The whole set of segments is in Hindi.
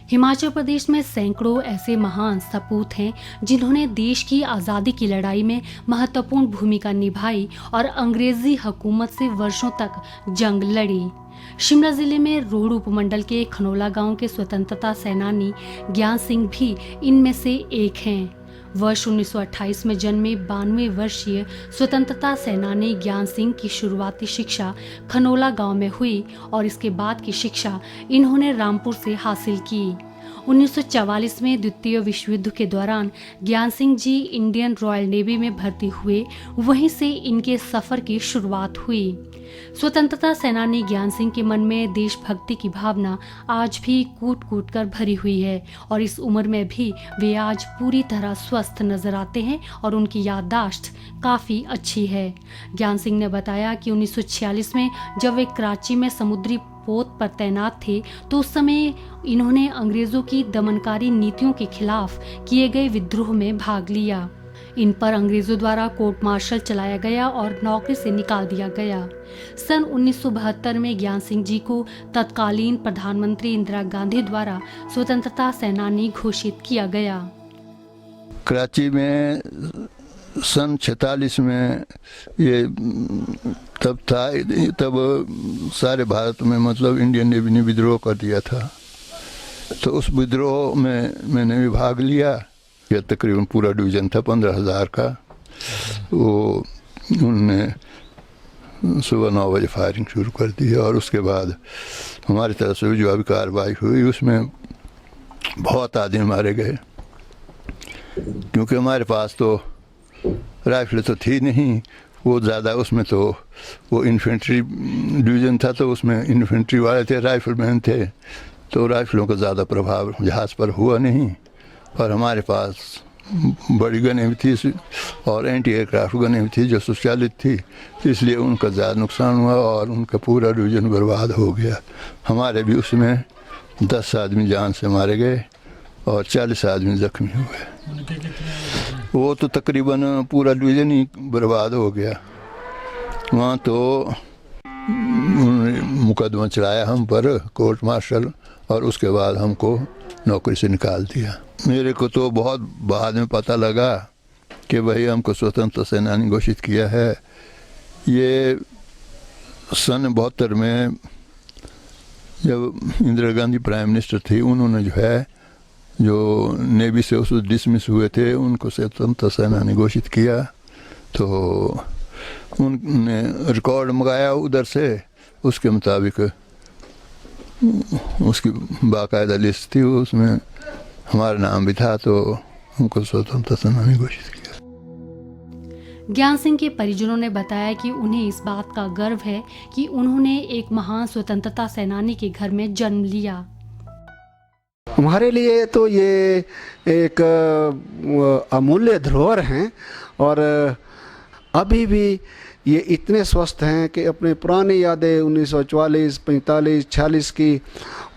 हिमाचल प्रदेश में सैकड़ों ऐसे महान सपूत हैं जिन्होंने देश की आज़ादी की लड़ाई में महत्वपूर्ण भूमिका निभाई और अंग्रेजी हुकूमत से वर्षों तक जंग लड़ी। शिमला जिले में रोहडू उपमंडल के खनोला गांव के स्वतंत्रता सेनानी ज्ञान सिंह भी इनमें से एक हैं। वर्ष 1928 में जन्मे 92 वर्षीय स्वतंत्रता सेनानी ज्ञान सिंह की शुरुआती शिक्षा खनोला गांव में हुई और इसके बाद की शिक्षा इन्होंने रामपुर से हासिल की। 1944 में द्वितीय विश्व युद्ध के दौरान ज्ञान Singh ji Indian royal navy में भर्ती हुए, वहीं से इनके सफर की शुरुआत हुई। स्वतंत्रता सेनानी ज्ञान सिंह के मन में देशभक्ति की भावना आज भी कूट कूट कर भरी हुई है और इस उम्र में भी वे आज पूरी तरह स्वस्थ नजर आते हैं और उनकी याददाश्त काफ़ी अच्छी है। ज्ञान सिंह ने बताया कि 1946 में जब वे कराची में समुद्री पोत पर तैनात थे तो उस समय इन्होंने अंग्रेजों की दमनकारी नीतियों के खिलाफ किए गए विद्रोह में भाग लिया। इन पर अंग्रेजों द्वारा कोर्ट मार्शल चलाया गया और नौकरी से निकाल दिया गया। सन 1972 में ज्ञान सिंह जी को तत्कालीन प्रधानमंत्री इंदिरा गांधी द्वारा स्वतंत्रता सेनानी घोषित किया गया। कराची में सन 46 में ये तब था, तब सारे भारत में मतलब इंडियन नेवी ने विद्रोह कर दिया था। तो उस विद्रोह में मैंने भी भाग लिया। यह तकरीबन पूरा डिवीज़न था 15,000 का। वो उनने सुबह 9 बजे फायरिंग शुरू कर दी और उसके बाद हमारी तरफ से जो अभी कार्रवाई हुई उसमें बहुत आदमी मारे गए, क्योंकि हमारे पास तो राइफल तो थी नहीं। वो ज़्यादा उसमें तो वो इन्फेंट्री डिवीज़न था, तो उसमें इन्फेंट्री वाले थे, राइफलमैन थे, तो राइफलों का ज़्यादा प्रभाव जहाज़ पर हुआ नहीं। और हमारे पास बड़ी गनें भी थी और एंटी एयरक्राफ्ट गनें भी थी जो स्वचालित थी, इसलिए उनका ज़्यादा नुकसान हुआ और उनका पूरा डिवीज़न बर्बाद हो गया। हमारे भी उसमें 10 आदमी जान से मारे गए और 40 आदमी जख्मी हुए। वो तो तकरीबन पूरा डिवीज़न ही बर्बाद हो गया। वहाँ तो उन्होंने मुकदमा चलाया हम पर, कोर्ट मार्शल, और उसके बाद हमको नौकरी से निकाल दिया। मेरे को तो बहुत बाद में पता लगा कि भाई हमको स्वतंत्रता सेनानी घोषित किया है। ये सन 72 में जब इंदिरा गांधी प्राइम मिनिस्टर थी, उन्होंने जो है जो नेवी से उस डिसमिस हुए थे उनको स्वतंत्रता सेनानी घोषित किया। तो उनने रिकॉर्ड मंगाया उधर से, उसके मुताबिक उसकी बाकायदा लिस्ट थी, उसमें हमारा नाम भी था, तो उनको स्वतंत्रता सेनानी घोषित किया। ज्ञान सिंह के परिजनों ने बताया कि उन्हें इस बात का गर्व है कि उन्होंने एक महान स्वतंत्रता सेनानी के घर में जन्म लिया। हमारे लिए तो ये एक अमूल्य धरोहर हैं और अभी भी ये इतने स्वस्थ हैं कि अपने पुरानी यादें 1944, 45, 46 की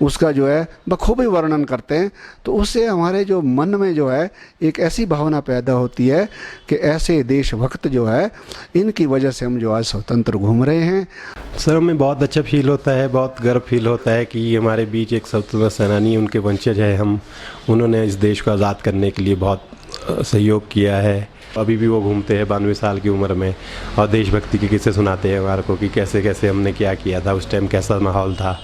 उसका जो है बखूबी वर्णन करते हैं। तो उससे हमारे जो मन में जो है एक ऐसी भावना पैदा होती है कि ऐसे देशभक्त जो है इनकी वजह से हम जो आज स्वतंत्र घूम रहे हैं। सर, हमें बहुत अच्छा फील होता है, बहुत गर्व फील होता है कि हमारे बीच एक स्वतंत्रता सेनानी, उनके वंशज है हम। उन्होंने इस देश को आज़ाद करने के लिए बहुत सहयोग किया है। अभी भी वो घूमते हैं 92 साल की उम्र में और देशभक्ति के किस्से सुनाते हैं हमारे को कि कैसे कैसे हमने क्या किया था, उस टाइम कैसा माहौल था,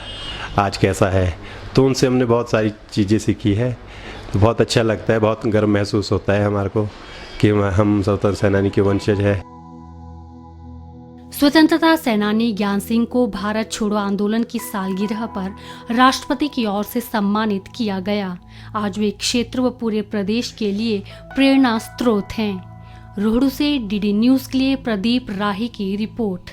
आज कैसा है। तो उनसे हमने बहुत सारी चीज़ें सीखी है। तो बहुत अच्छा लगता है, बहुत गर्व महसूस होता है हमारे को कि हम स्वतंत्रता सेनानी के वंशज हैं। स्वतंत्रता सेनानी ज्ञान सिंह को भारत छोड़ो आंदोलन की सालगिरह पर राष्ट्रपति की ओर से सम्मानित किया गया। आज वे क्षेत्र व पूरे प्रदेश के लिए प्रेरणा स्रोत हैं। रोहडू से डीडी न्यूज़ के लिए प्रदीप राही की रिपोर्ट।